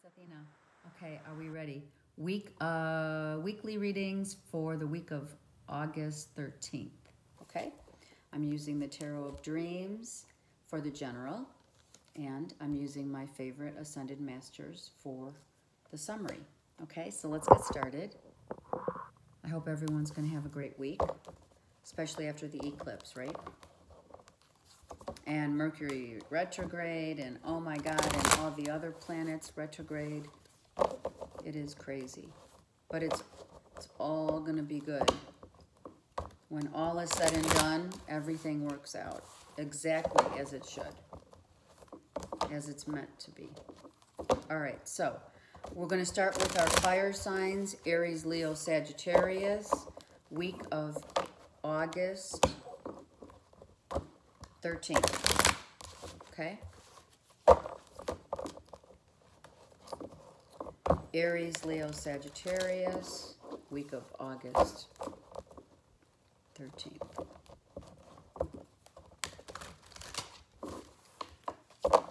It's Athena. Okay, are we ready? Weekly readings for the week of August 13th. Okay, I'm using the Tarot of Dreams for the general, and I'm using my favorite Ascended Masters for the summary. Okay, so let's get started. I hope everyone's going to have a great week, especially after the eclipse, right? And Mercury retrograde, and oh my God, and all the other planets retrograde. It is crazy, but it's all going to be good. When all is said and done, everything works out exactly as it should, as it's meant to be. All right, so we're going to start with our fire signs, Aries, Leo, Sagittarius, week of August 13th, okay? Aries, Leo, Sagittarius, week of August 13th.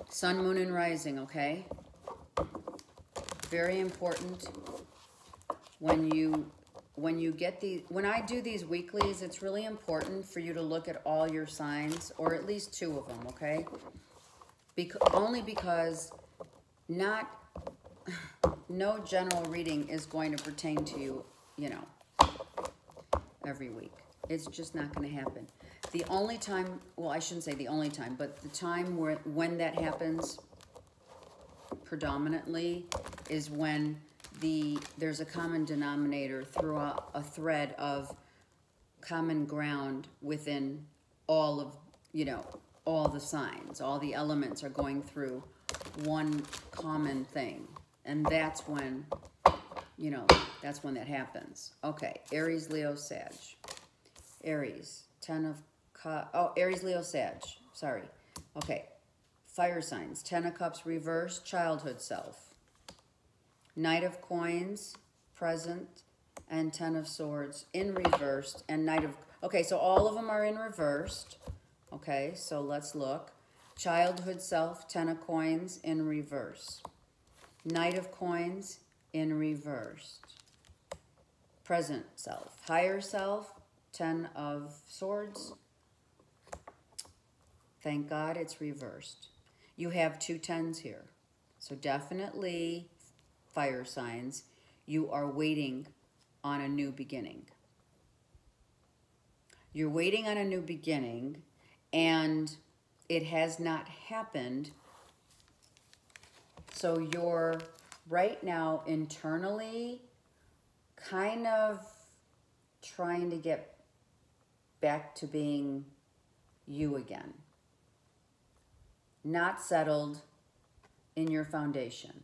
Sun, moon, and rising, okay? Very important when I do these weeklies, it's really important for you to look at all your signs, or at least two of them, okay? Only because no general reading is going to pertain to you, every week. It's just not going to happen. The only time, well, I shouldn't say the only time, but the time when that happens predominantly is when there's a common denominator throughout a thread of common ground within all of, all the signs. All the elements are going through one common thing. And that's when, that's when that happens. Okay, Aries, Leo, Sag. Aries, Aries, Leo, Sag. Sorry. Okay, fire signs. 10 of Cups reversed, childhood self. Knight of Coins, present, and 10 of Swords in reversed, and Knight of... Okay, so all of them are in reversed. Okay, so let's look. Childhood self, 10 of Coins in reverse. Knight of Coins in reversed. Present self. Higher self, 10 of Swords. Thank God it's reversed. You have two 10s here. So definitely, fire signs, you are waiting on a new beginning. You're waiting on a new beginning, and it has not happened. So you're right now internally kind of trying to get back to being you again. Not settled in your foundation.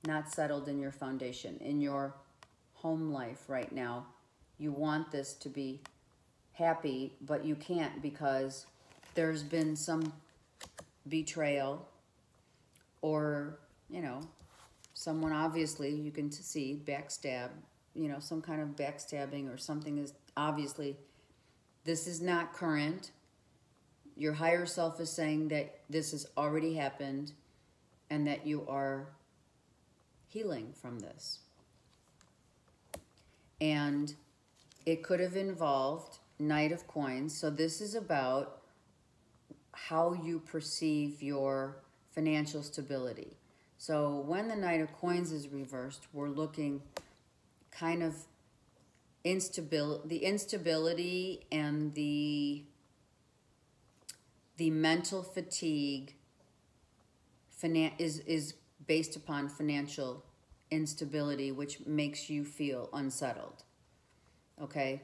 Not settled in your foundation. In your home life right now, you want this to be happy, but you can't because there's been some betrayal or, someone obviously, you can see, backstab, some kind of backstabbing or something is obviously, this is not current. Your higher self is saying that this has already happened and that you are healing from this. And it could have involved Knight of Coins. So this is about how you perceive your financial stability. So when the Knight of Coins is reversed, we're looking kind of the instability and the mental fatigue is based upon financial instability, which makes you feel unsettled. Okay?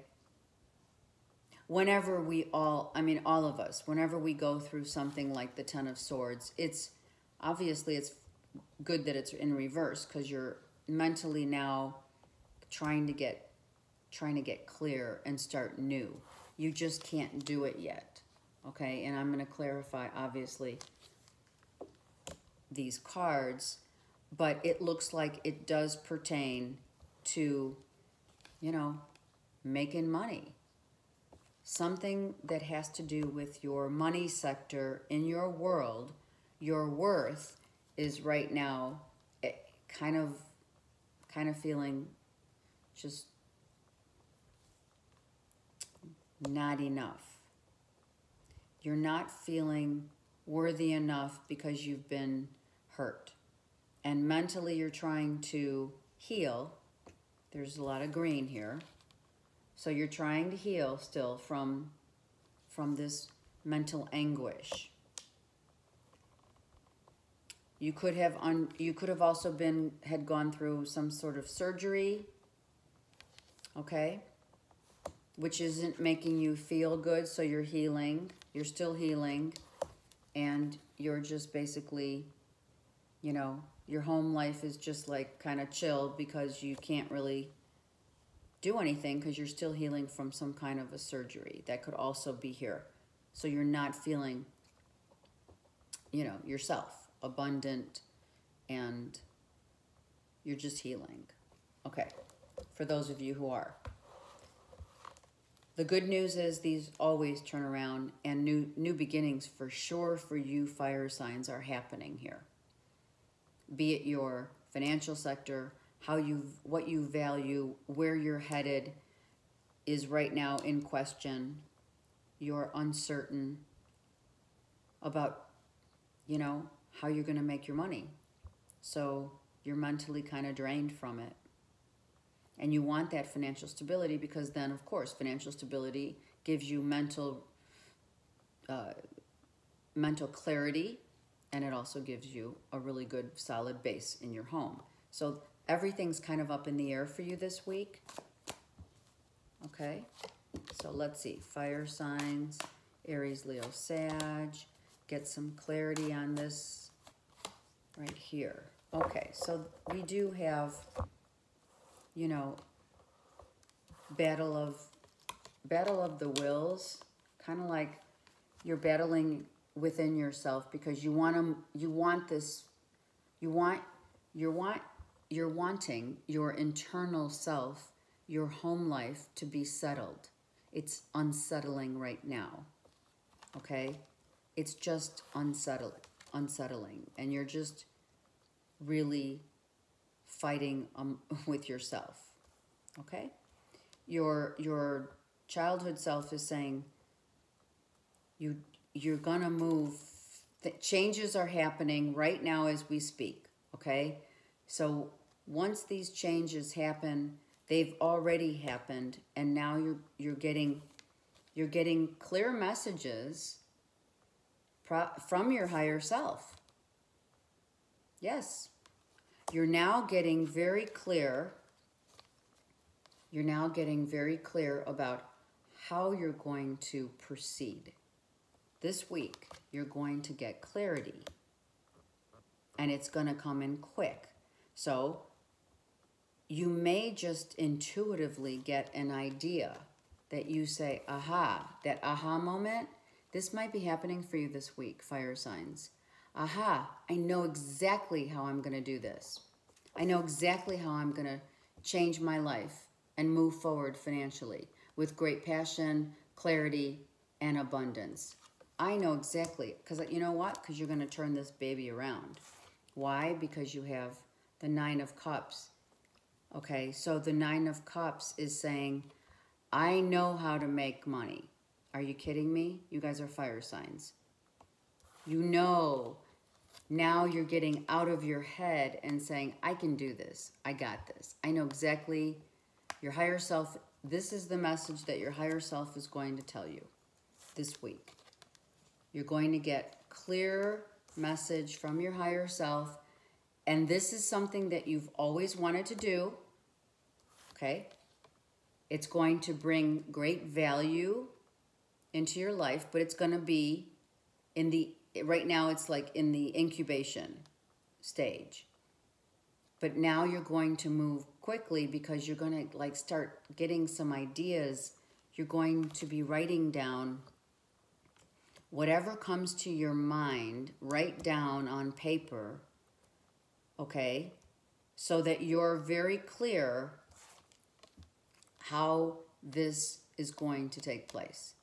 Whenever all of us, whenever we go through something like the 10 of Swords, it's good that it's in reverse because you're mentally now trying to get clear and start new. You just can't do it yet. Okay? And I'm going to clarify, obviously, these cards, but it looks like it does pertain to, making money. Something that has to do with your money sector in your world. Your worth is right now kind of feeling just not enough. You're not feeling worthy enough because you've been hurt. And mentally you're trying to heal. There's a lot of green here. So you're trying to heal still from this mental anguish. You could have also had gone through some sort of surgery, okay? Which isn't making you feel good, so you're healing. You're still healing, and you're just basically, you know, your home life is just like kind of chill because you can't really do anything because you're still healing from some kind of a surgery. That could also be here. So you're not feeling, you know, yourself abundant, and you're just healing. Okay, for those of you who are. The good news is these always turn around, and new beginnings for sure for you fire signs are happening here. Be it your financial sector, what you value, where you're headed is right now in question. You're uncertain about, you know, how you're going to make your money. So you're mentally kind of drained from it. And you want that financial stability because then, of course, financial stability gives you mental clarity, and it also gives you a really good, solid base in your home. So everything's kind of up in the air for you this week. Okay, so let's see. Fire signs, Aries, Leo, Sag. Get some clarity on this right here. Okay, so we do have, you know, battle of the wills, kind of like you're battling within yourself because you're wanting your internal self, your home life to be settled. It's unsettling right now. Okay? It's just unsettling, and you're just really fighting with yourself. Okay? Your childhood self is saying you're gonna move. Changes are happening right now as we speak. Okay? So once these changes happen, they've already happened, and now you're getting clear messages from your higher self. Yes. You're now getting very clear. You're now getting very clear about how you're going to proceed. This week, you're going to get clarity, and it's going to come in quick. So you may just intuitively get an idea that you say, aha, that aha moment. This might be happening for you this week, fire signs. Aha, I know exactly how I'm going to do this. I know exactly how I'm going to change my life and move forward financially with great passion, clarity, and abundance. I know exactly, because you know what? Because you're going to turn this baby around. Why? Because you have the Nine of Cups. Okay, so the Nine of Cups is saying, I know how to make money. Are you kidding me? You guys are fire signs. You know, now you're getting out of your head and saying, I can do this. I got this. I know exactly your higher self. This is the message that your higher self is going to tell you this week. You're going to get clear message from your higher self, and this is something that you've always wanted to do, okay? It's going to bring great value into your life, but it's going to be right now it's like in the incubation stage. But now you're going to move quickly because you're going to like start getting some ideas. You're going to be writing down whatever comes to your mind, write down on paper, okay? So that you're very clear how this is going to take place.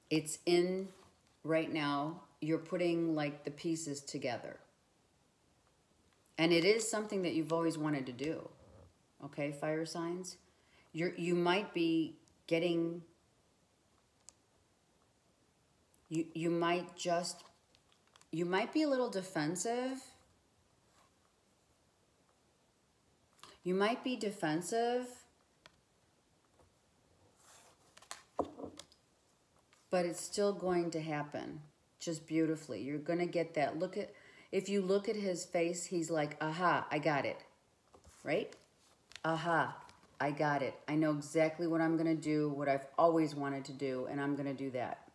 It's in right now you're putting like the pieces together. And it is something that you've always wanted to do. Okay, fire signs? You might be getting, you might be a little defensive. You might be defensive, but it's still going to happen just beautifully. You're going to get that. If you look at his face, he's like, aha, I got it, right? Aha, I got it. I know exactly what I'm going to do, what I've always wanted to do, and I'm going to do that.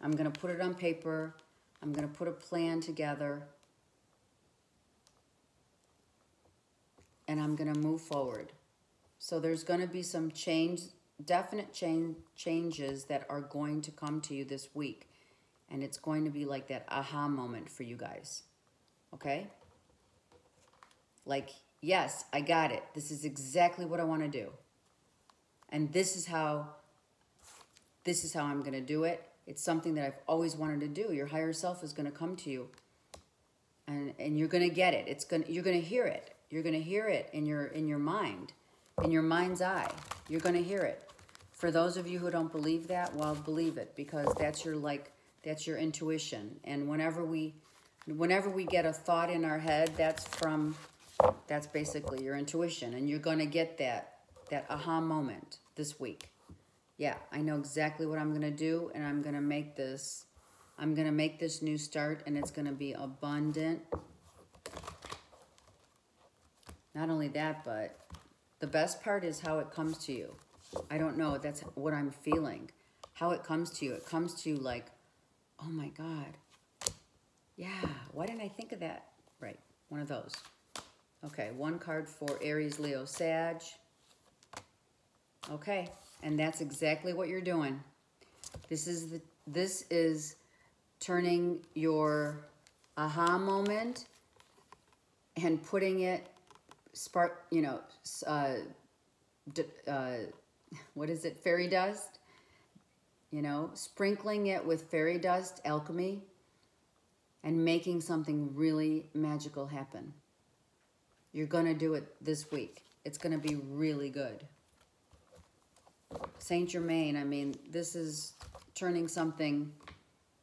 I'm going to put it on paper. I'm going to put a plan together. And I'm going to move forward. So there's going to be some definite changes that are going to come to you this week. And it's going to be like that aha moment for you guys. Okay? Like, yes, I got it. This is exactly what I want to do. And this is how I'm going to do it. It's something that I've always wanted to do. Your higher self is going to come to you. And you're going to get it. You're going to hear it. You're going to hear it in your mind, in your mind's eye. You're going to hear it. For those of you who don't believe that, well, believe it, because that's your intuition. And whenever we get a thought in our head, that's basically your intuition, and you're going to get that aha moment this week. Yeah, I know exactly what I'm going to do, and I'm going to make this new start, and it's going to be abundant. Not only that, but the best part is how it comes to you. I don't know, that's what I'm feeling. How it comes to you. It comes to you like, oh my God. Yeah, why didn't I think of that? Right, one of those. Okay, one card for Aries, Leo, Sag. Okay, and that's exactly what you're doing. This is turning your aha moment and putting it what is it? Fairy dust? Sprinkling it with fairy dust, alchemy, and making something really magical happen. You're going to do it this week. It's going to be really good. Saint Germain, I mean, this is turning something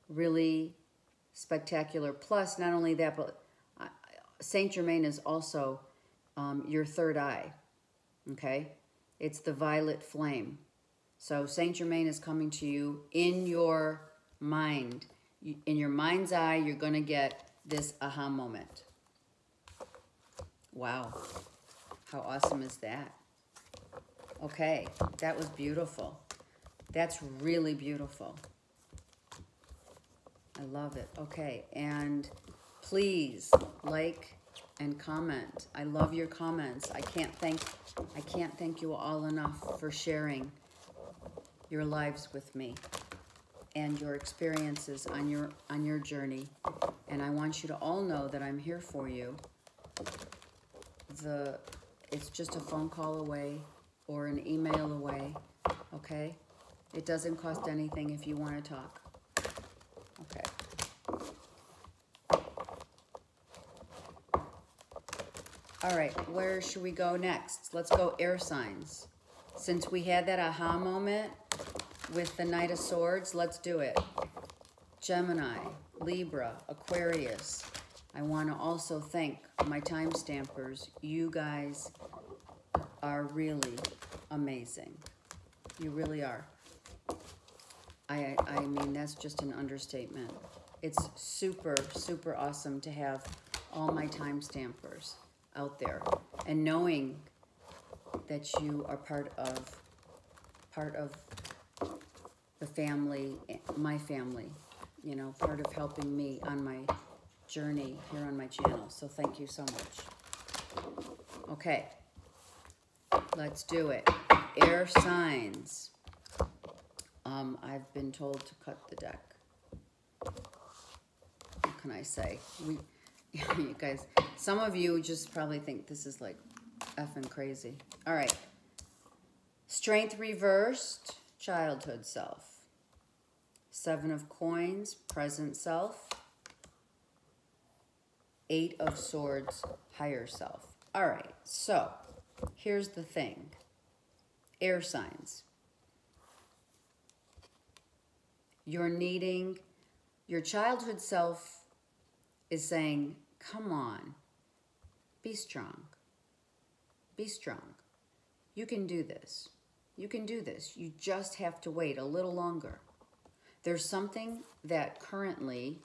really spectacular. Plus, not only that, but Saint Germain is also your third eye, okay? It's the violet flame. So Saint Germain is coming to you in your mind. In your mind's eye, you're going to get this aha moment. Wow. How awesome is that? Okay, that was beautiful. That's really beautiful. I love it. Okay, and please like and comment. I love your comments. I can't thank you all enough for sharing your lives with me and your experiences on your journey. And I want you to all know that I'm here for you. It's just a phone call away or an email away, okay? It doesn't cost anything if you want to talk. Okay. All right, where should we go next? Let's go air signs. Since we had that aha moment with the Knight of Swords, let's do it. Gemini, Libra, Aquarius. I want to also thank my time stampers. You guys are really amazing. You really are. I mean, that's just an understatement. It's super, super awesome to have all my time stampers out there, and knowing that you are part of the family, my family, part of helping me on my journey here on my channel. So thank you so much. Okay, let's do it. Air signs. I've been told to cut the deck. What can I say? You guys, some of you just probably think this is like effing crazy. All right. Strength reversed, childhood self. Seven of Coins, present self. Eight of Swords, higher self. All right, so here's the thing. Air signs. You're needing, your childhood self is saying, come on, be strong. Be strong. You can do this. You can do this. You just have to wait a little longer. There's something that currently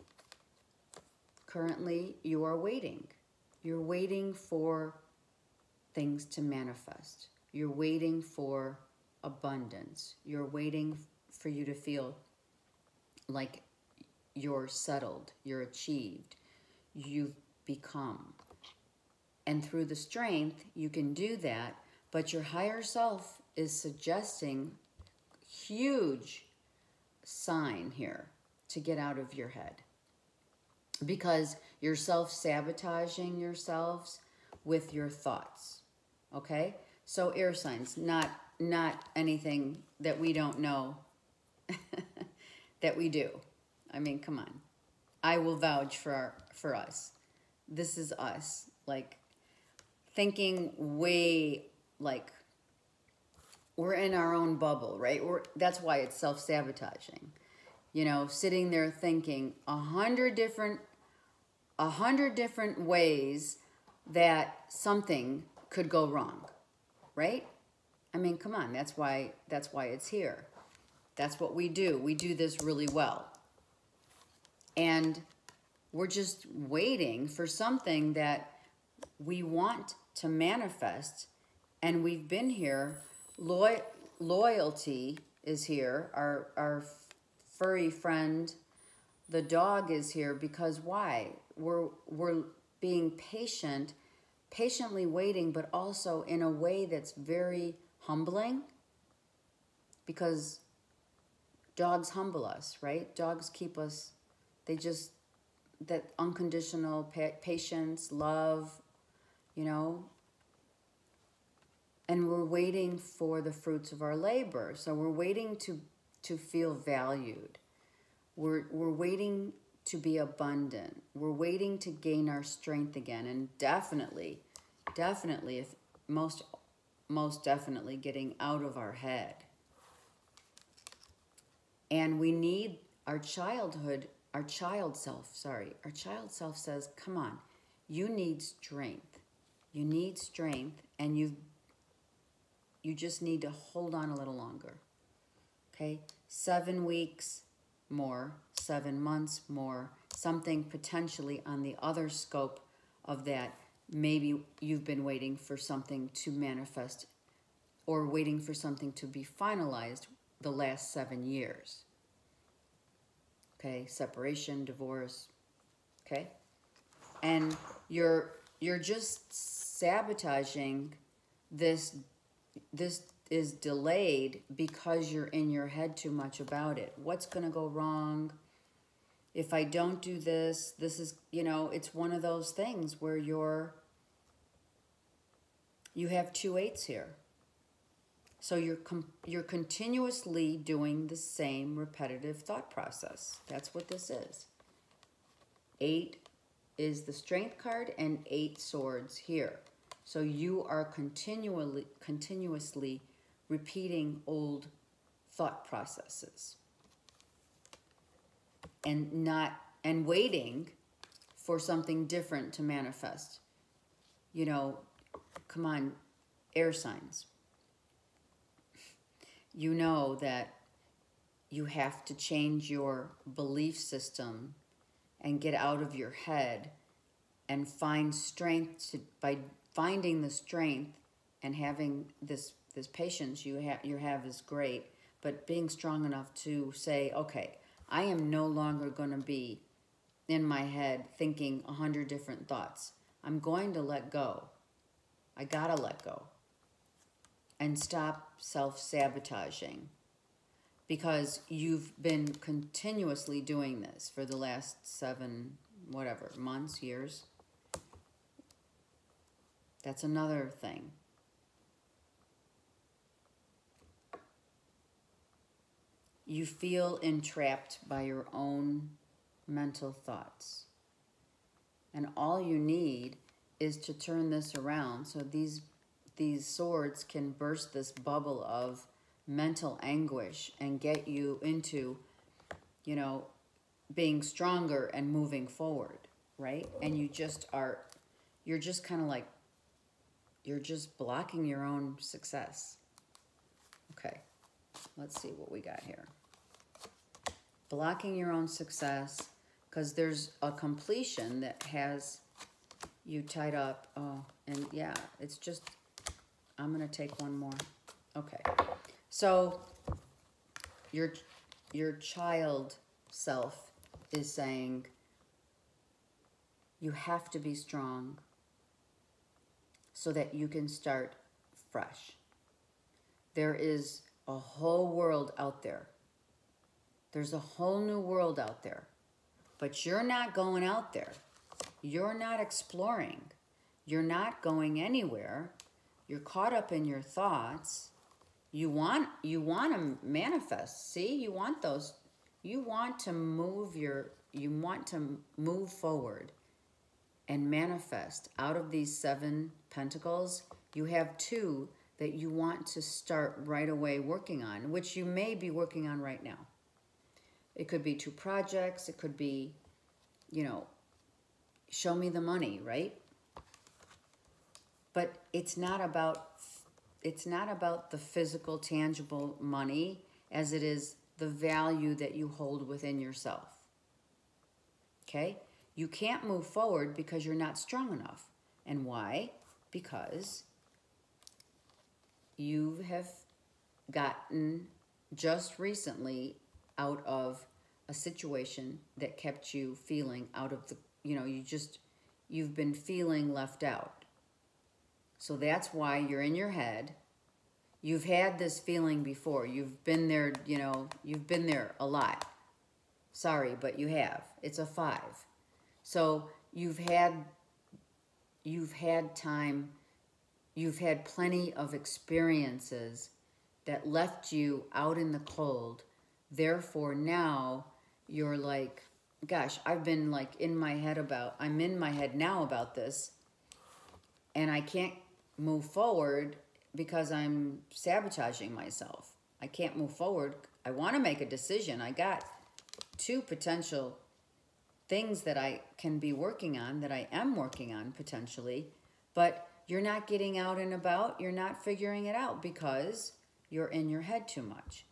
you are waiting. You're waiting for things to manifest. You're waiting for abundance. You're waiting for you to feel like you're settled, you're achieved, you've become. And through the strength, you can do that, but your higher self is suggesting huge sign here to get out of your head. Because you're self-sabotaging yourselves with your thoughts, okay? So air signs, not anything that we don't know that we do. I mean, come on. I will vouch for us. This is us, like thinking way like we're in our own bubble, right? That's why it's self-sabotaging. You know, sitting there thinking 100 different ways that something could go wrong, right? I mean, come on, that's why it's here. That's what we do. We do this really well. And we're just waiting for something that we want to manifest. And we've been here. Loyalty is here. Our furry friend, the dog, is here because why? We're being patiently waiting, but also in a way that's very humbling, because dogs humble us, right? Dogs keep us, that unconditional patience, love, you know, and we're waiting for the fruits of our labor. So we're waiting to feel valued. We're waiting to be abundant. We're waiting to gain our strength again. And definitely, if most definitely getting out of our head. And we need our child self says, come on, you need strength. You need strength, and you just need to hold on a little longer. Okay? 7 weeks more, 7 months more, something potentially on the other scope of that. Maybe you've been waiting for something to manifest or waiting for something to be finalized the last 7 years. Okay, separation, divorce, okay? And you're just sabotaging this is delayed because you're in your head too much about it. What's going to go wrong? If I don't do this, this is, you know, it's one of those things where you have 2 8s here. So you're continuously doing the same repetitive thought process. That's what this is. 8 is the strength card and 8 swords here. So you are continuously repeating old thought processes and waiting for something different to manifest. You know, come on, air signs. You know that you have to change your belief system and get out of your head and find strength by finding the strength and having this patience you have is great, but being strong enough to say, okay, I am no longer going to be in my head thinking 100 different thoughts. I'm going to let go. I gotta let go. And stop self-sabotaging, because you've been continuously doing this for the last 7, whatever, months, years. That's another thing. You feel entrapped by your own mental thoughts. And all you need is to turn this around so these swords can burst this bubble of mental anguish and get you into, you know, being stronger and moving forward, right? And you're just kind of like, you're just blocking your own success. Okay, let's see what we got here. Blocking your own success because there's a completion that has you tied up. Oh, and yeah, it's just, I'm going to take one more. Okay, so your child self is saying, you have to be strong so that you can start fresh. There is a whole world out there. There's a whole new world out there. But you're not going out there. You're not exploring. You're not going anywhere. You're caught up in your thoughts. You want to manifest. See, you want those. You want to move forward and manifest out of these 7 pentacles. You have 2 that you want to start right away working on, which you may be working on right now. It could be 2 projects. It could be, you know, show me the money, right? But it's not about the physical, tangible money as it is the value that you hold within yourself. Okay? You can't move forward because you're not strong enough. And why? Because you have gotten just recently out of a situation that kept you feeling out of the, you know, you've been feeling left out. So that's why you're in your head. You've had this feeling before. You've been there, you know, you've been there a lot. Sorry, but you have. It's a 5. So you've had time, you've had plenty of experiences that left you out in the cold. Therefore, now you're like, gosh, I've been like I'm in my head now about this, and I can't move forward because I'm sabotaging myself. I can't move forward. I want to make a decision. I got 2 potential things that I can be working on, that I am working on potentially, but you're not getting out and about. You're not figuring it out because you're in your head too much.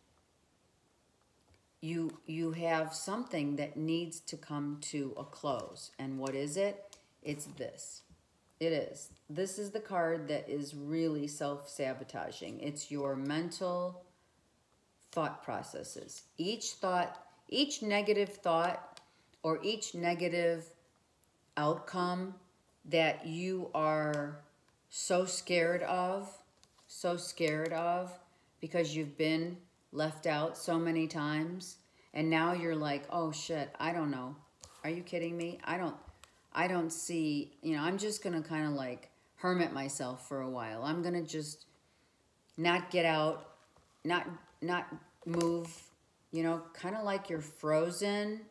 You have something that needs to come to a close. And what is it? It's this. It is. This is the card that is really self-sabotaging. It's your mental thought processes. Each negative thought or each negative outcome that you are so scared of because you've been left out so many times, and now you're like, oh shit, I don't know. Are you kidding me? I don't see, you know, I'm just going to kind of like hermit myself for a while. I'm going to just not get out, not move, you know, kind of like you're frozen.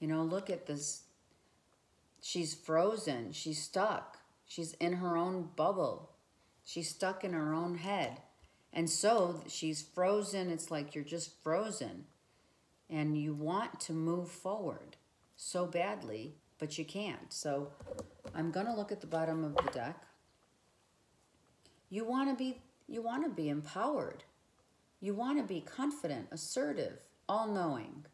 You know, look at this. She's frozen. She's stuck. She's in her own bubble. She's stuck in her own head. And so she's frozen. It's like you're just frozen. And you want to move forward so badly, but you can't. So I'm going to look at the bottom of the deck. You want to be empowered. You want to be confident, assertive, all-knowing.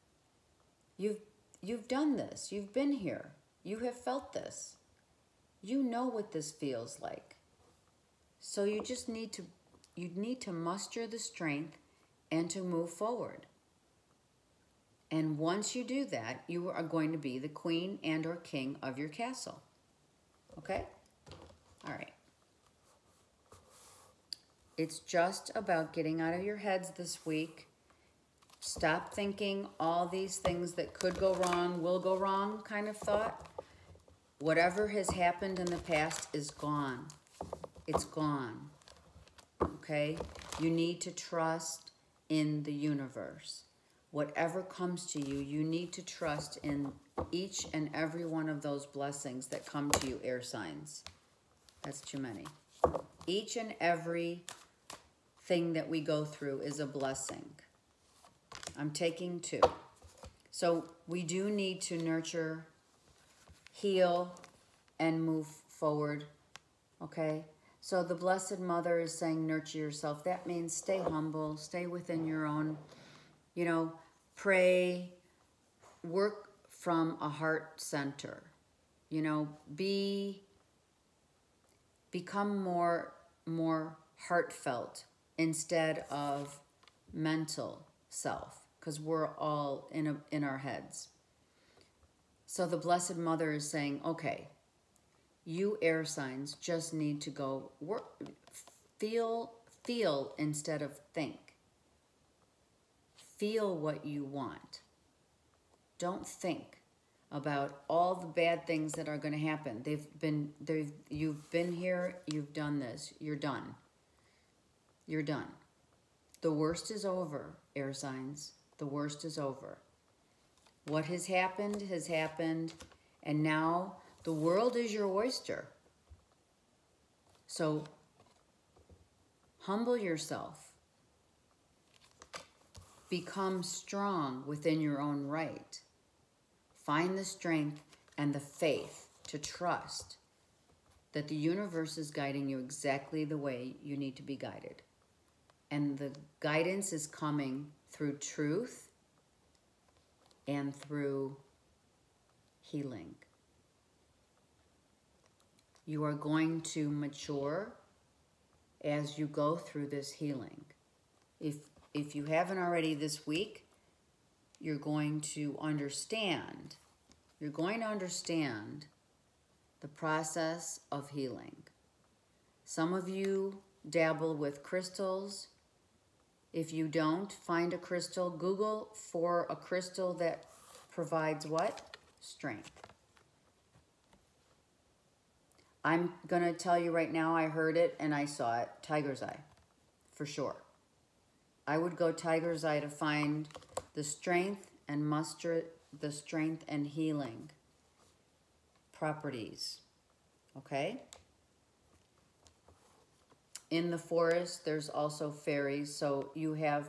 You've done this. You've been here. You have felt this. You know what this feels like. So you just need to muster the strength and to move forward. And once you do that, you are going to be the queen and or king of your castle. Okay? All right. It's just about getting out of your heads this week. Stop thinking all these things that could go wrong, will go wrong kind of thought. Whatever has happened in the past is gone. It's gone. Okay? You need to trust in the universe. whatever comes to you, you need to trust in each and every one of those blessings that come to you, air signs. That's too many. Each and every thing that we go through is a blessing. I'm taking 2. So we do need to nurture, heal, and move forward, okay? So the Blessed Mother is saying nurture yourself. That means stay humble, stay within your own, you know, pray, work from a heart center, you know, become more heartfelt instead of mental self, because we're all in our heads. So the Blessed Mother is saying, okay, you air signs just need to go work, feel instead of think. Feel what you want. Don't think about all the bad things that are going to happen. You've been here, you've done this, you're done. You're done. The worst is over, air signs. The worst is over. What has happened, and now the world is your oyster. So humble yourself. Become strong within your own right. Find the strength and the faith to trust that the universe is guiding you exactly the way you need to be guided. And the guidance is coming through truth and through healing. You are going to mature as you go through this healing. If you haven't already this week, you're going to understand. You're going to understand the process of healing. Some of you dabble with crystals. If you don't, find a crystal. Google for a crystal that provides what? Strength. I'm going to tell you right now, I heard it and I saw it. Tiger's eye, for sure. I would go tiger's eye to find the strength and muster the strength and healing properties. Okay? In the forest, there's also fairies. So you have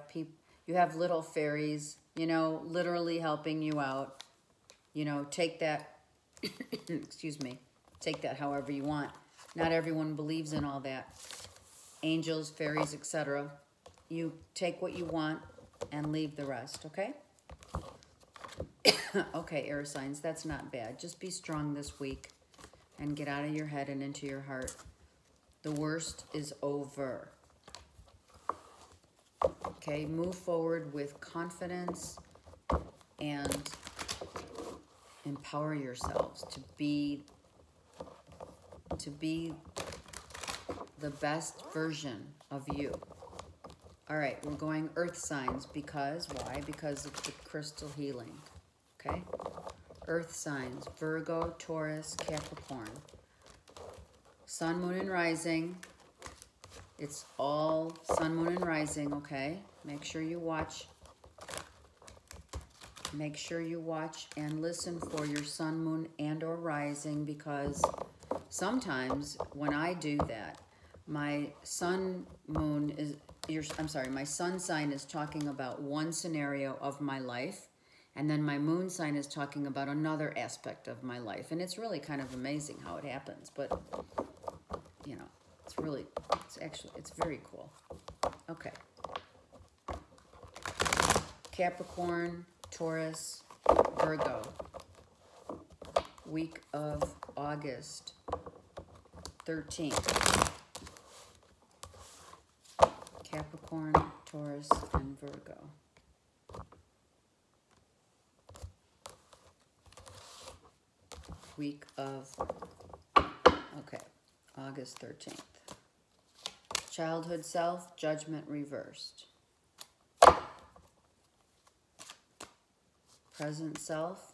little fairies, you know, literally helping you out. You know, take that, excuse me, take that however you want. Not everyone believes in all that. Angels, fairies, etc. You take what you want and leave the rest, okay? Okay, air signs, that's not bad. Just be strong this week and get out of your head and into your heart. The worst is over. Okay, move forward with confidence and empower yourselves to be the best version of you. All right, we're going earth signs because, why? Because of the crystal healing, okay? Earth signs, Virgo, Taurus, Capricorn. Sun, moon, and rising. It's all sun, moon, and rising, okay? Make sure you watch. Make sure you watch and listen for your sun, moon, and or rising, because sometimes when I do that, my sun, moon is... my sun sign is talking about one scenario of my life, and then my moon sign is talking about another aspect of my life. And it's really kind of amazing how it happens, but, you know, it's very cool. Okay. Capricorn, Taurus, Virgo. Week of August 13th. Capricorn, Taurus, and Virgo. Week of, okay, August 13th. Childhood self, judgment reversed. Present self,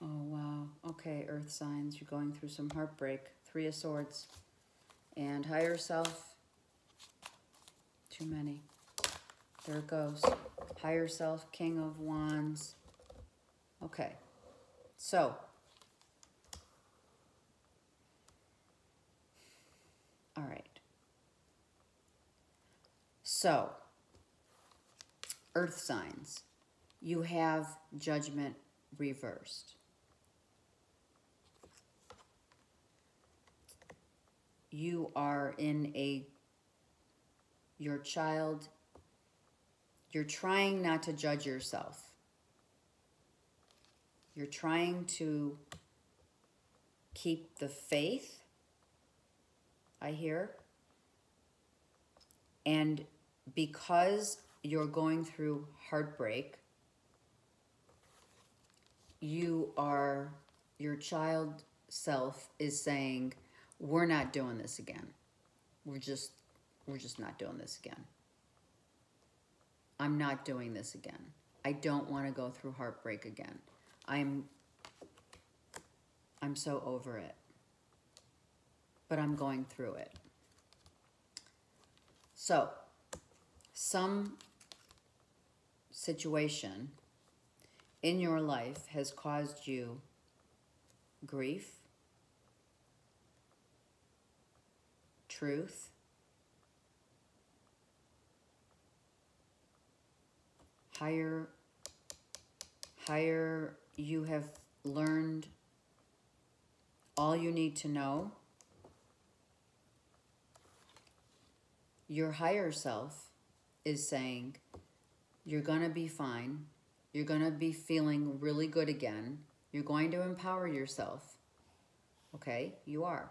oh wow, okay, earth signs, you're going through some heartbreak. 3 of Swords. And higher self, too many. There it goes. Higher self, King of Wands. Okay. So, all right. So, earth signs. You have Judgment reversed. You are in your child, you're trying not to judge yourself. You're trying to keep the faith, I hear. And because you're going through heartbreak, your child self is saying, we're not doing this again. We're just not doing this again. I'm not doing this again. I don't want to go through heartbreak again. I'm so over it. But I'm going through it. So, some situation in your life has caused you grief, truth, higher you have learned all you need to know. Your higher self is saying, you're going to be fine. You're going to be feeling really good again. You're going to empower yourself. Okay? You are.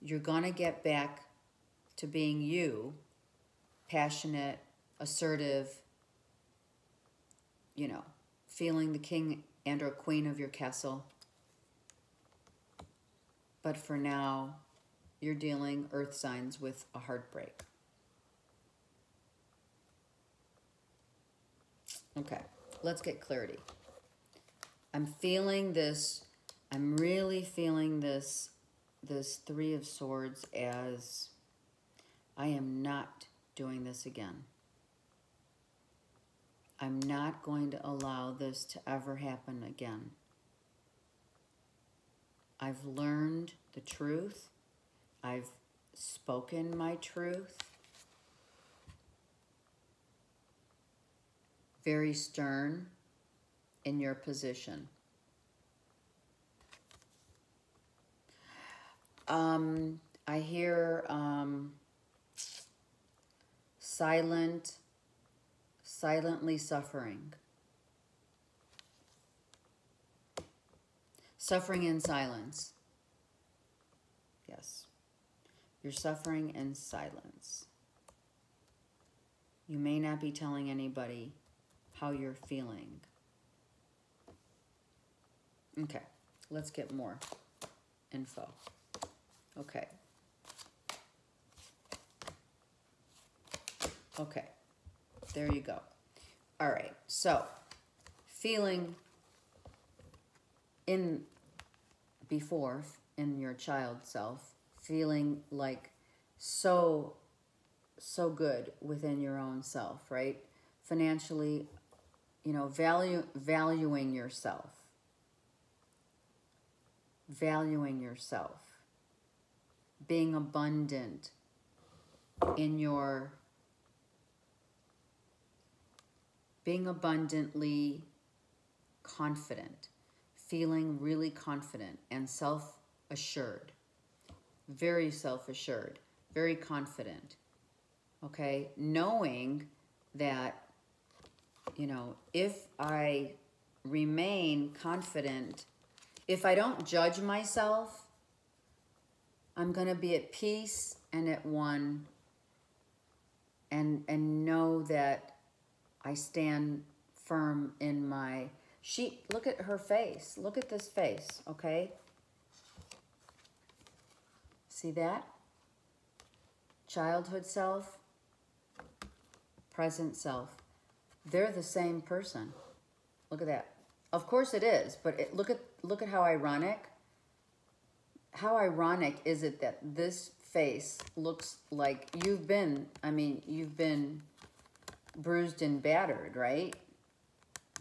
You're going to get back to being you, passionate, assertive, you know, feeling the king and or queen of your castle. But for now, you're dealing, earth signs, with a heartbreak. Okay, let's get clarity. I'm feeling this, I'm really feeling this Three of Swords as I am not doing this again. I'm not going to allow this to ever happen again. I've learned the truth. I've spoken my truth. Very stern in your position. I hear silently suffering. Suffering in silence. Yes. You're suffering in silence. You may not be telling anybody how you're feeling. Okay, let's get more info. Okay. Okay, there you go. All right, so feeling in your child self, feeling like so good within your own self, right? Financially, you know, valuing yourself. Valuing yourself. Being abundant in your... Being abundantly confident. Feeling really confident and self-assured. Very self-assured. Very confident. Okay? Knowing that, you know, if I remain confident, if I don't judge myself, I'm going to be at peace and at one, and know that I stand firm in my... Look at her face. Look at this face, okay? See that? Childhood self, present self. They're the same person. Look at that. Of course it is, but look at how ironic. How ironic is it that this face looks like you've been bruised and battered, right?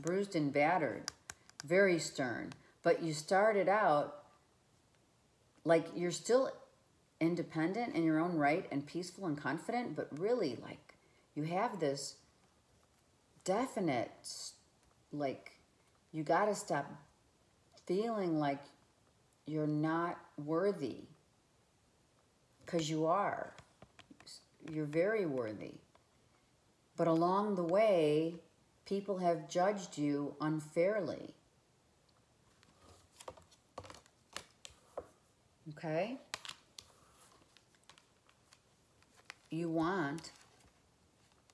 Bruised and battered, very stern. But you started out like you're still independent in your own right and peaceful and confident, but really like you have this definite, like, you got to stop feeling like you're not worthy, because you are. You're very worthy. But along the way, people have judged you unfairly. Okay? You want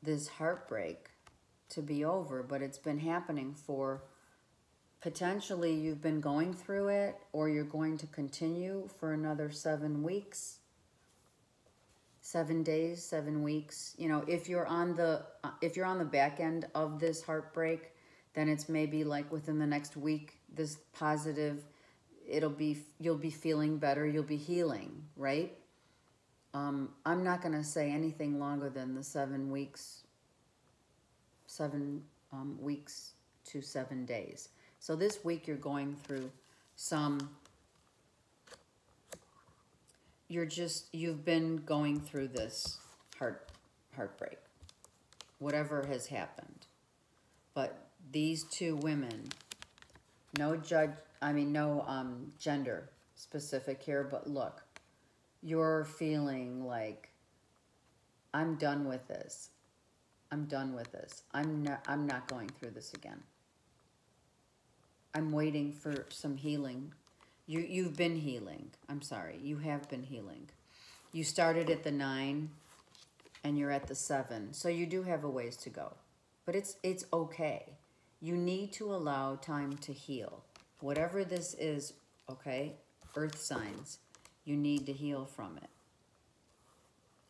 this heartbreak to be over, but it's been happening for, potentially you've been going through it, or you're going to continue for another 7 weeks, 7 days, 7 weeks. You know, if you're on the back end of this heartbreak, then it's maybe like within the next week, this positive, you'll be feeling better, you'll be healing, right? I'm not going to say anything longer than the 7 weeks, 7 weeks to 7 days. So this week you're going through you've been going through this heartbreak, whatever has happened. But these two women, no gender specific here, but look, you're feeling like, I'm done with this. I'm done with this. I'm not going through this again. I'm waiting for some healing. You've been healing. I'm sorry. You have been healing. You started at the 9 and you're at the 7. So you do have a ways to go. But it's okay. You need to allow time to heal. Whatever this is, okay? Earth signs. You need to heal from it.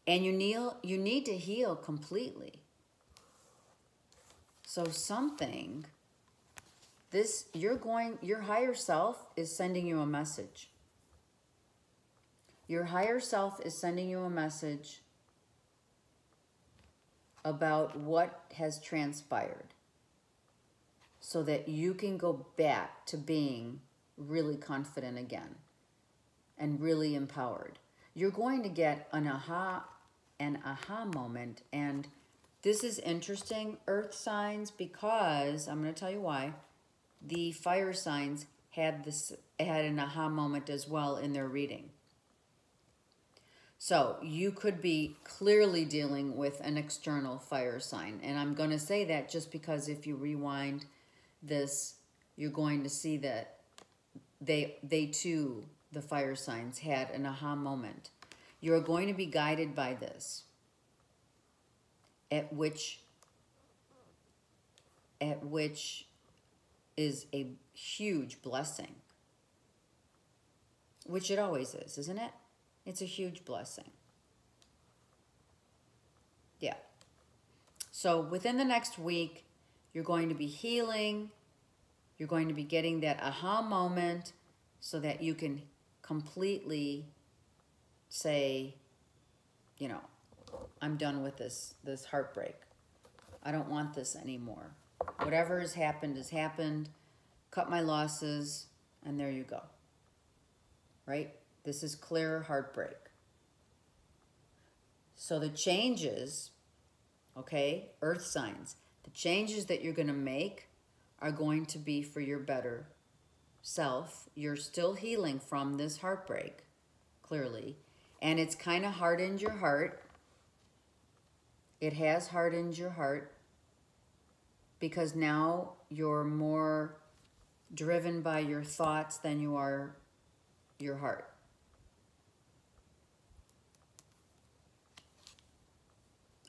And you need to heal completely. So something, your higher self is sending you a message. Your higher self is sending you a message about what has transpired, so that you can go back to being really confident again and really empowered. You're going to get an aha moment. And this is interesting, earth signs, because I'm going to tell you why. The fire signs had an aha moment as well in their reading. So you could be clearly dealing with an external fire sign. And I'm going to say that just because if you rewind this, you're going to see that they too, the fire signs, had an aha moment. You're going to be guided by this, at which is a huge blessing, which it always is, isn't it? It's a huge blessing. Yeah. So within the next week, you're going to be healing. You're going to be getting that aha moment so that you can completely say, you know, I'm done with this heartbreak. I don't want this anymore. Whatever has happened. Cut my losses, and there you go. Right? This is clear heartbreak. So the changes, okay, earth signs, the changes that you're going to make are going to be for your better self. You're still healing from this heartbreak, clearly. And it's kind of hardened your heart. It has hardened your heart because now you're more driven by your thoughts than you are your heart.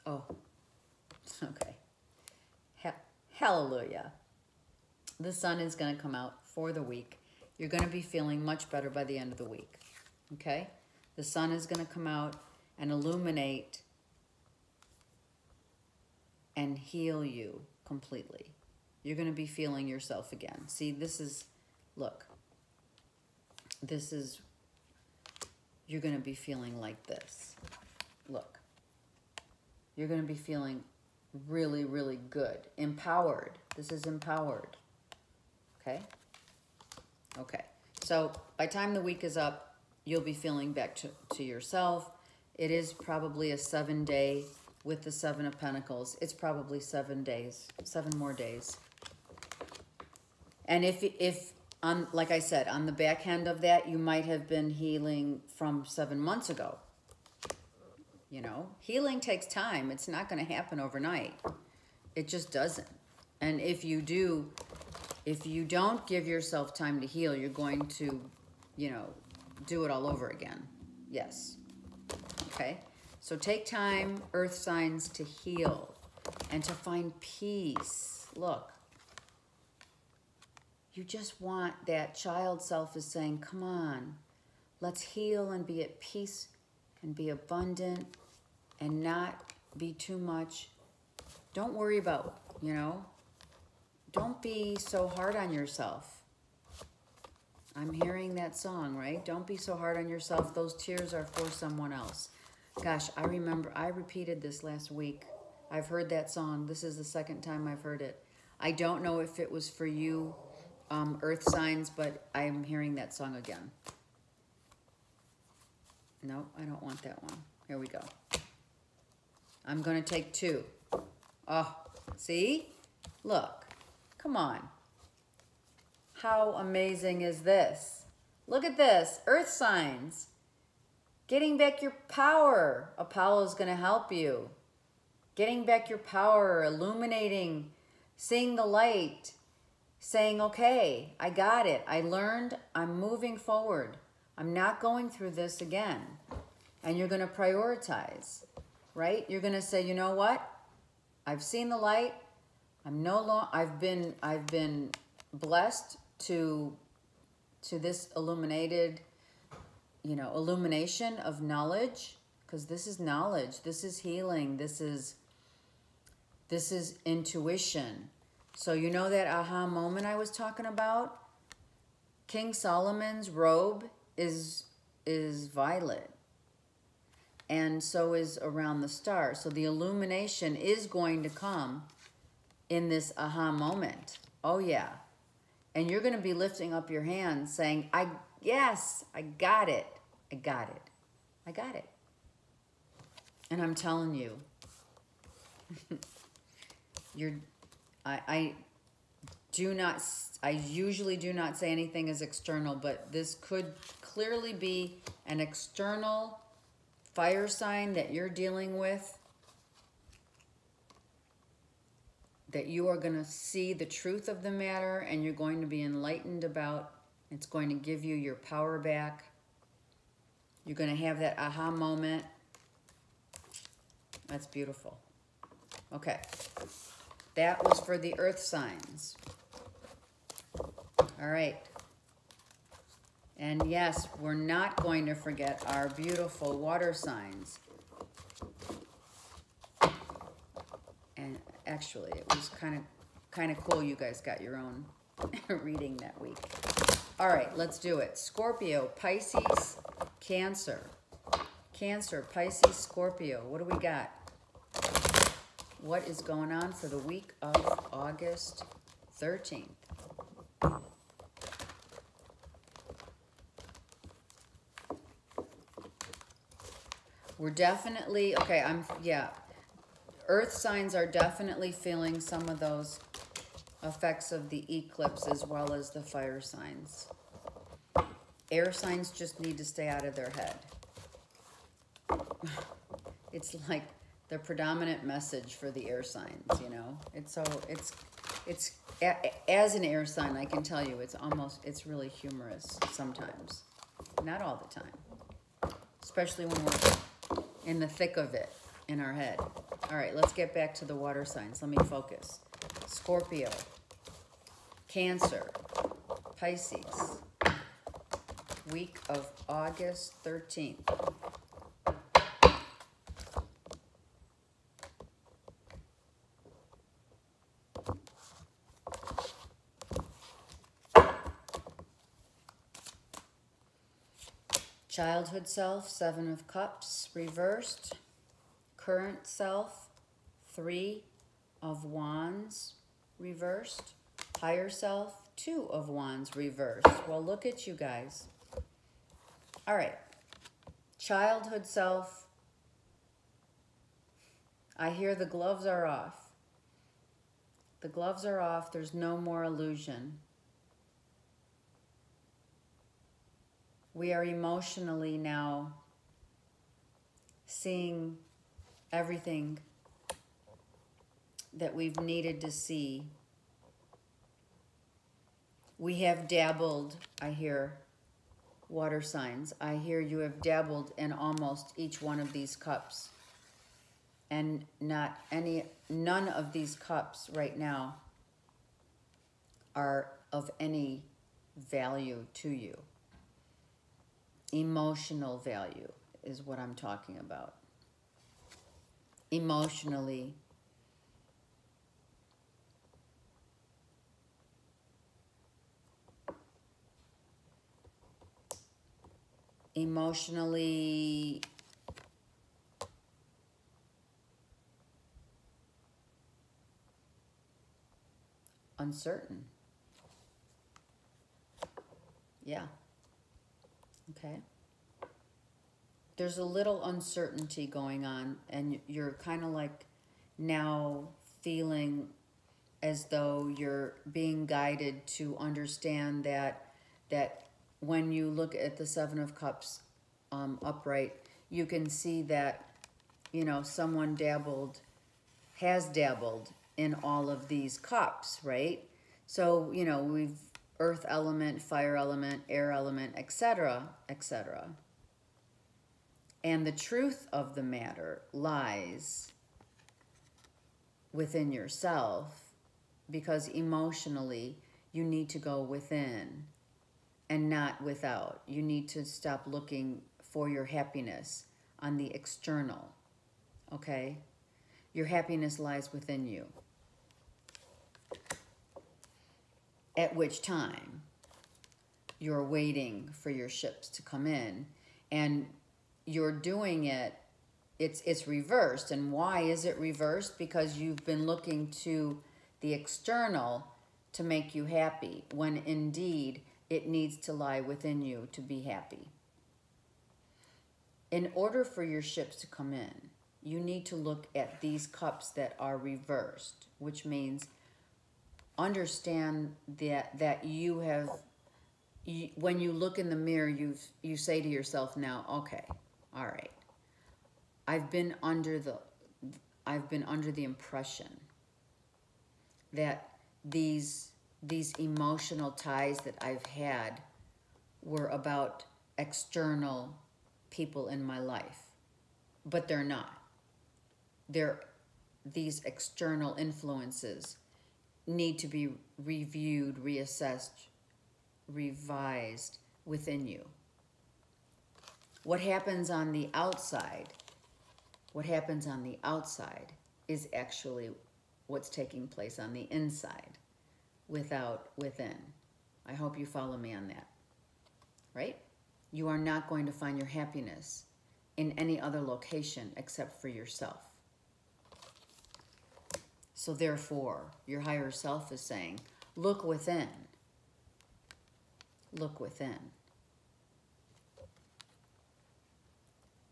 Oh, okay. Hallelujah. The sun is going to come out for the week. You're going to be feeling much better by the end of the week. Okay? The sun is going to come out and illuminate and heal you completely. You're going to be feeling yourself again. See, look, you're going to be feeling like this. Look, you're going to be feeling really, really good. Empowered. This is empowered. Okay? Okay. So by the time the week is up, you'll be feeling back to yourself. It is probably a 7-day with the Seven of Pentacles. It's probably 7 days, 7 more days. And if on, like I said, on the back end of that, you might have been healing from 7 months ago. You know, healing takes time. It's not going to happen overnight. It just doesn't. And if you don't give yourself time to heal, you're going to, you know, do it all over again. Yes. Okay? So take time, earth signs, to heal and to find peace. Look. You just want that child self is saying, come on, let's heal and be at peace and be abundant and not be too much. Don't worry about, you know, don't be so hard on yourself. I'm hearing that song, right? Don't be so hard on yourself. Those tears are for someone else. Gosh, I remember I repeated this last week. I've heard that song. This is the second time I've heard it. I don't know if it was for you, earth signs, but I'm hearing that song again. No, I don't want that one. Here we go. I'm going to take 2. Oh, see? Look. Come on. How amazing is this? Look at this. Earth signs. Getting back your power. Apollo's going to help you. Getting back your power, illuminating, seeing the light, saying, okay, I got it. I learned. I'm moving forward. I'm not going through this again. And you're going to prioritize, right? You're going to say, you know what? I've seen the light. I've been blessed to this illuminated, you know, illumination of knowledge, because this is knowledge. This is healing. This is intuition. So you know that aha moment I was talking about? King Solomon's robe is violet. And so is around the star. So the illumination is going to come in this aha moment. Oh yeah. And you're going to be lifting up your hands saying, yes, I got it. I got it. I got it. And I'm telling you, I usually do not say anything as external, but this could clearly be an external fire sign that you're dealing with, that you are going to see the truth of the matter and you're going to be enlightened about. It's going to give you your power back. You're going to have that aha moment. That's beautiful. Okay. That was for the earth signs. All right. And yes, we're not going to forget our beautiful water signs. And actually, it was kind of cool you guys got your own reading that week. All right, let's do it. Scorpio, Pisces, Cancer. Cancer, Pisces, Scorpio. What do we got? What is going on for the week of August 13th? We're definitely, okay, earth signs are definitely feeling some of those effects of the eclipse as well as the fire signs. Air signs just need to stay out of their head. It's like the predominant message for the air signs, you know? It's as an air sign, I can tell you, it's really humorous sometimes. Not all the time. Especially when we're in the thick of it in our head. All right, let's get back to the water signs. Let me focus. Scorpio, Cancer, Pisces, week of August 13th. Childhood self, 7 of Cups, reversed. Current self, 3 of Wands reversed. Higher self, Two of Wands reversed. Well, look at you guys. All right. Childhood self. I hear the gloves are off. The gloves are off. There's no more illusion. We are emotionally now seeing everything that we've needed to see. We have dabbled, I hear, water signs. I hear you have dabbled in almost each one of these cups. And none of these cups right now are of any value to you. Emotional value is what I'm talking about. Emotionally, uncertain. Yeah. Okay. There's a little uncertainty going on, and you're kind of like now feeling as though you're being guided to understand that when you look at the Seven of Cups upright, you can see that, you know, someone has dabbled in all of these cups, right? So, you know, we've earth element, fire element, air element, etc., etc. And the truth of the matter lies within yourself, because emotionally you need to go within and not without. You need to stop looking for your happiness on the external, okay? Your happiness lies within you. At which time you're waiting for your ships to come in, and you're doing it, it's reversed. And why is it reversed? Because you've been looking to the external to make you happy, when indeed it needs to lie within you to be happy. In order for your ships to come in, you need to look at these cups that are reversed, which means understand that you have, when you look in the mirror, you say to yourself now, okay, all right, I've been under the impression that these emotional ties that I've had were about external people in my life, but they're not. These external influences need to be reviewed, reassessed, revised within you. What happens on the outside is actually what's taking place on the inside, within. I hope you follow me on that, right? You are not going to find your happiness in any other location except for yourself. So therefore, your higher self is saying, look within. Look within.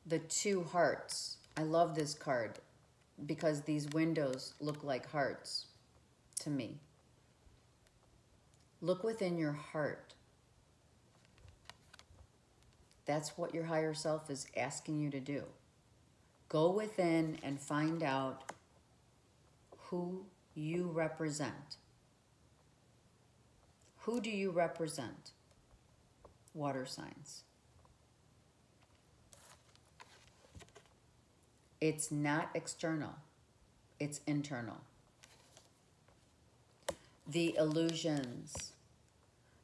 The Two Hearts. I love this card because these windows look like hearts to me. Look within your heart. That's what your higher self is asking you to do. Go within and find out who you represent. Who do you represent? Water signs. It's not external, it's internal. The illusions,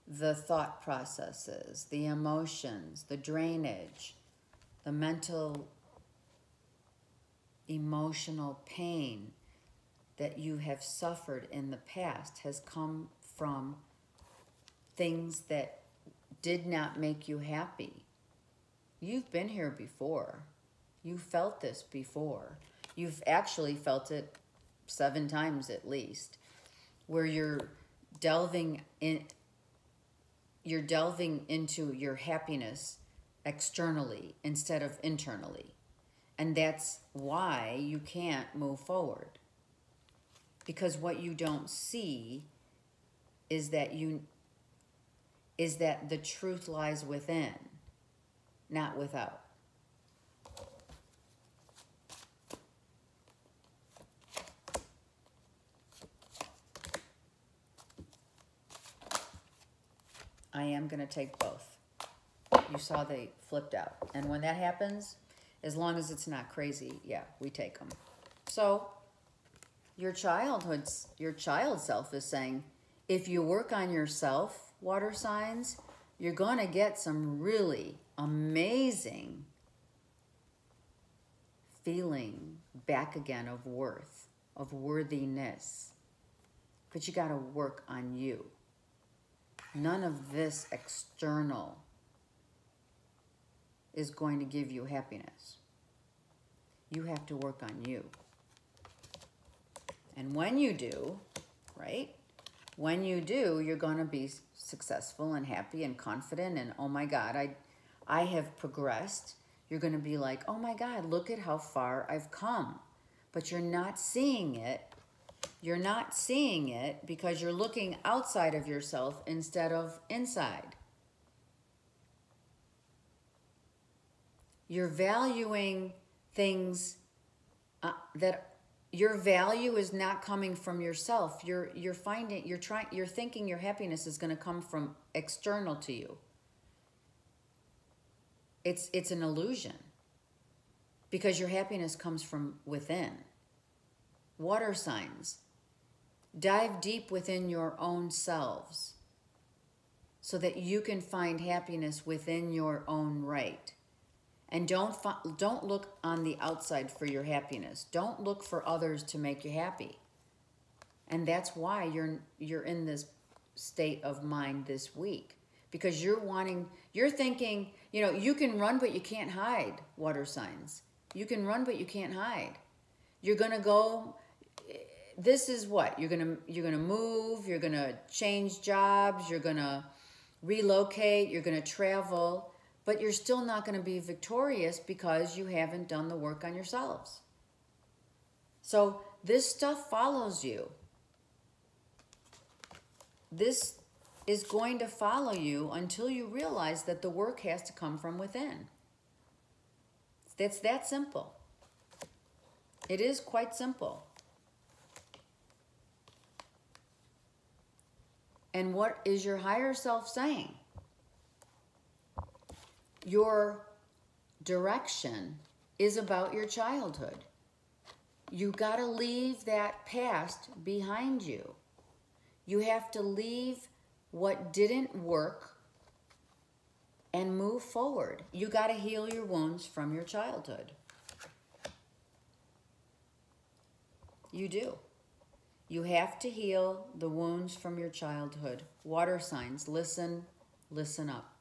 the thought processes, the emotions, the drainage, the mental, emotional pain that you have suffered in the past has come from things that did not make you happy. You've been here before. You felt this before. You've actually felt it 7 times at least, where delving in you're delving into your happiness externally instead of internally. And that's why you can't move forward. Because what you don't see is that the truth lies within, not without. I am going to take both. You saw they flipped out. And when that happens, as long as it's not crazy, yeah, we take them. So your child self is saying, if you work on yourself, water signs, you're going to get some really amazing feeling back again of worth, of worthiness. But you got to work on you. None of this external is going to give you happiness. You have to work on you. And when you do, right? When you do, you're going to be successful and happy and confident and, oh my God, I have progressed. You're going to be like, oh my God, look at how far I've come. But you're not seeing it. You're not seeing it because you're looking outside of yourself instead of inside. You're valuing things that your value is not coming from yourself. You're thinking your happiness is going to come from external to you. It's an illusion because your happiness comes from within. Water signs. Dive deep within your own selves so that you can find happiness within your own right. And don't look on the outside for your happiness. Don't look for others to make you happy. And that's why you're in this state of mind this week. Because you're thinking, you can run but you can't hide, water signs. You can run but you can't hide. You're going to go, this is what? You're going to move, you're going to change jobs, you're going to relocate, you're going to travel. But you're still not going to be victorious because you haven't done the work on yourselves. So this stuff follows you. This is going to follow you until you realize that the work has to come from within. It's that simple. It is quite simple. And what is your higher self saying? Your direction is about your childhood. You got to leave that past behind you. You have to leave what didn't work and move forward. You got to heal your wounds from your childhood. You do. You have to heal the wounds from your childhood. Water signs, listen up.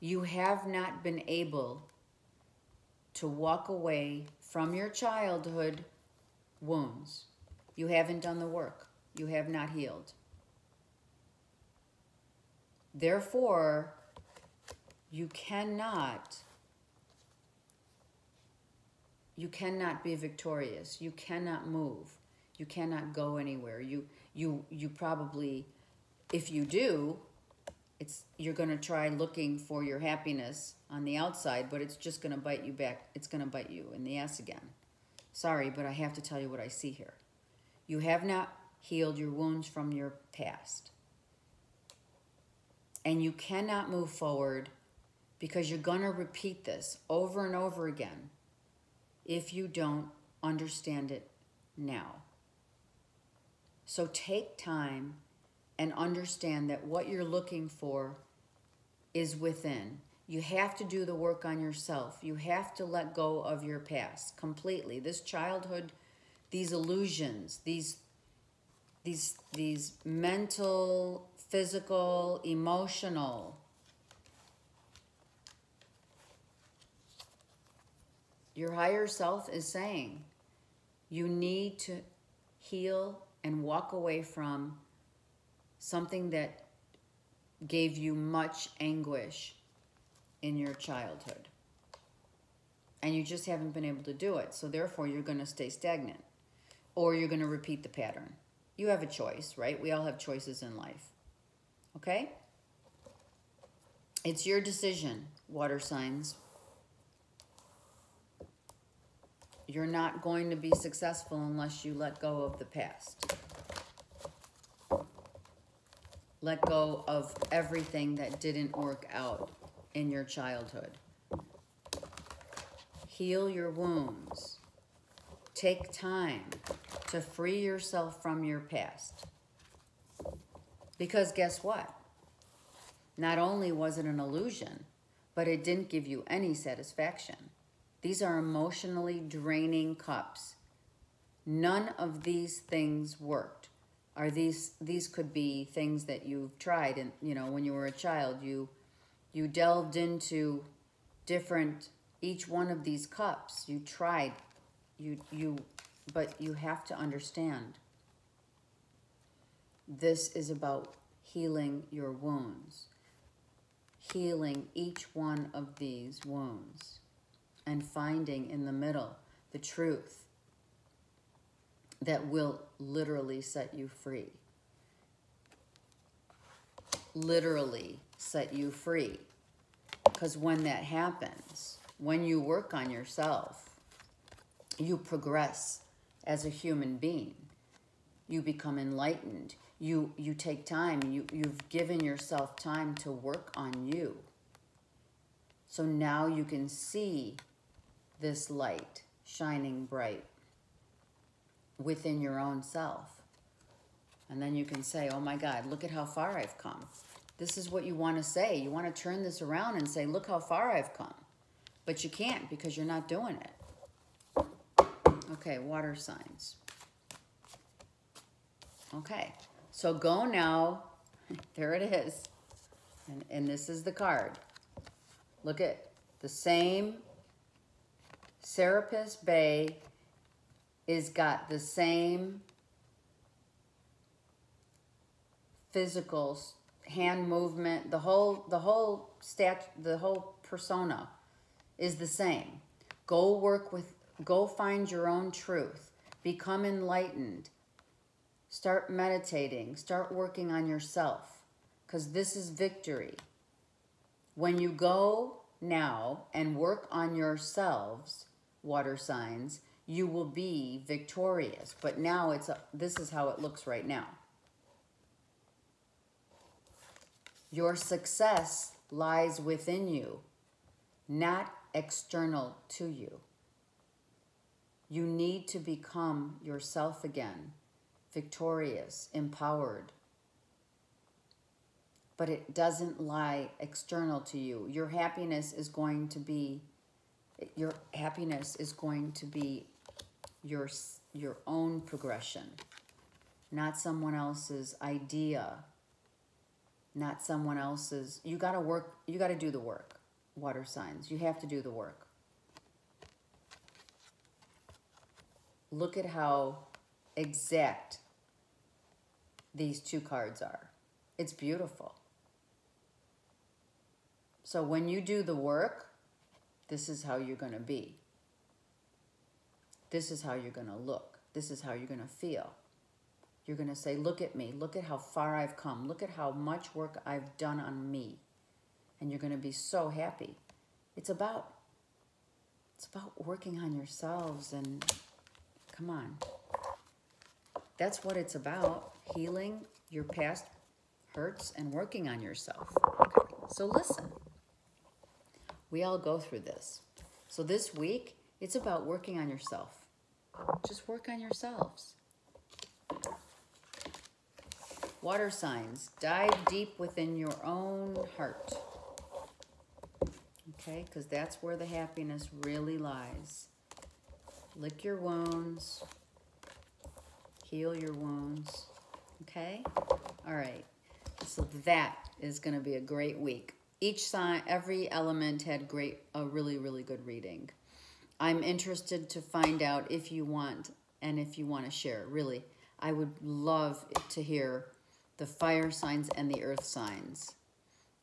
You have not been able to walk away from your childhood wounds. You haven't done the work. You have not healed. Therefore, you cannot be victorious. You cannot move. You cannot go anywhere. You probably, if you do, you're going to try looking for your happiness on the outside, but it's just going to bite you back. It's going to bite you in the ass again. Sorry, but I have to tell you what I see here. You have not healed your wounds from your past. And you cannot move forward because you're going to repeat this over and over again if you don't understand it now. So take time and understand that what you're looking for is within. You have to do the work on yourself. You have to let go of your past completely. This childhood, these illusions, these mental, physical, emotional, Your higher self is saying you need to heal and walk away from something that gave you much anguish in your childhood. And you just haven't been able to do it. So therefore, you're going to stay stagnant. Or you're going to repeat the pattern. You have a choice, right? We all have choices in life. Okay? It's your decision, water signs. You're not going to be successful unless you let go of the past. Let go of everything that didn't work out in your childhood. Heal your wounds. Take time to free yourself from your past. Because guess what? Not only was it an illusion, but it didn't give you any satisfaction. These are emotionally draining cups. None of these things worked. These could be things that you've tried, and when you were a child, you delved into different, each one of these cups. You tried, but you have to understand. This is about healing your wounds. Healing each one of these wounds. And finding in the middle the truth that will literally set you free. Literally set you free. Because when that happens, when you work on yourself, you progress as a human being. You become enlightened. You take time. You've given yourself time to work on you. So now you can see this light shining bright within your own self. And then you can say, oh my God, look at how far I've come. This is what you want to say. You want to turn this around and say, look how far I've come. But you can't because you're not doing it. Okay, water signs. Okay, so go now. There it is. And this is the card. Look at the same Serapis Bay is got the same physical hand movement. The whole persona is the same. Go find your own truth. Become enlightened. Start meditating. Start working on yourself. Because this is victory. When you go now and work on yourselves, water signs, you will be victorious. But now this is how it looks right now. Your success lies within you, not external to you. You need to become yourself again, victorious, empowered. But it doesn't lie external to you. Your happiness is going to be your own progression, not someone else's idea, not someone else's. You got to do the work, water signs. You have to do the work. Look at how exact these two cards are. It's beautiful. So when you do the work, this is how you're going to be. This is how you're going to look. This is how you're going to feel. You're going to say, look at me. Look at how far I've come. Look at how much work I've done on me. And you're going to be so happy. It's about working on yourselves, and come on. That's what it's about. Healing your past hurts and working on yourself. Okay. So listen. We all go through this. So this week, it's about working on yourself. Just work on yourselves. Water signs, dive deep within your own heart. Okay, because that's where the happiness really lies. Lick your wounds. Heal your wounds. Okay? All right. So that is going to be a great week. Each sign, every element had a really, really good reading. I'm interested to find out if you want, and if you want to share. Really, I would love to hear the fire signs and the earth signs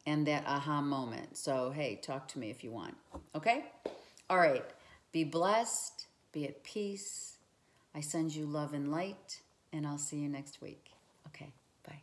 and that aha moment. So, hey, talk to me if you want. Okay? All right. Be blessed. Be at peace. I send you love and light, and I'll see you next week. Okay. Bye.